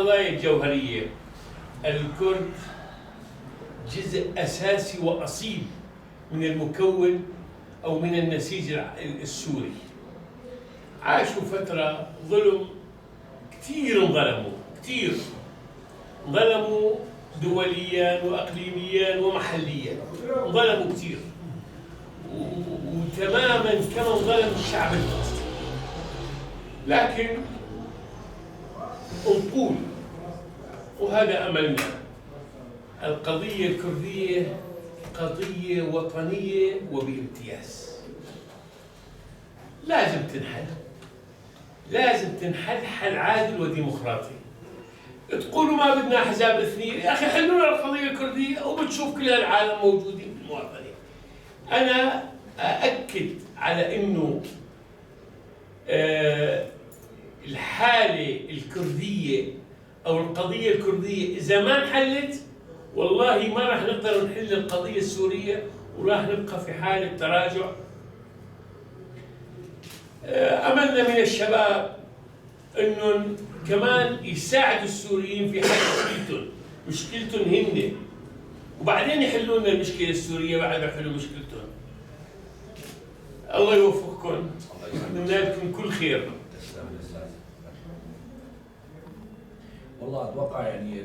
القضايا الجوهرية، الكرد جزء أساسي وأصيل من المكون أو من النسيج السوري. عاشوا فترة ظلم، كثير انظلموا دوليا وأقليميا ومحليا، انظلموا كثير، وتماما كما انظلم الشعب الفلسطيني. لكن نقول، وهذا أملنا، القضية الكردية قضية وطنية وبامتياز، لازم تنحل حل عادل وديمقراطي. تقولوا ما بدنا أحزاب إثنية، يا أخي حلونا القضية الكردية وبتشوف كل العالم موجودين بالمواطنين. أنا أأكد على إنه الحالة الكردية أو القضية الكردية إذا ما انحلت والله ما راح نقدر نحل القضية السورية، وراح نبقى في حالة تراجع. أملنا من الشباب إنهم كمان يساعدوا السوريين في حل مشكلتهم هن، وبعدين يحلوا لنا المشكلة السورية بعد ما يحلوا مشكلتهم. الله يوفقكم، نتمنى لكم كل خير. والله اتوقع يعني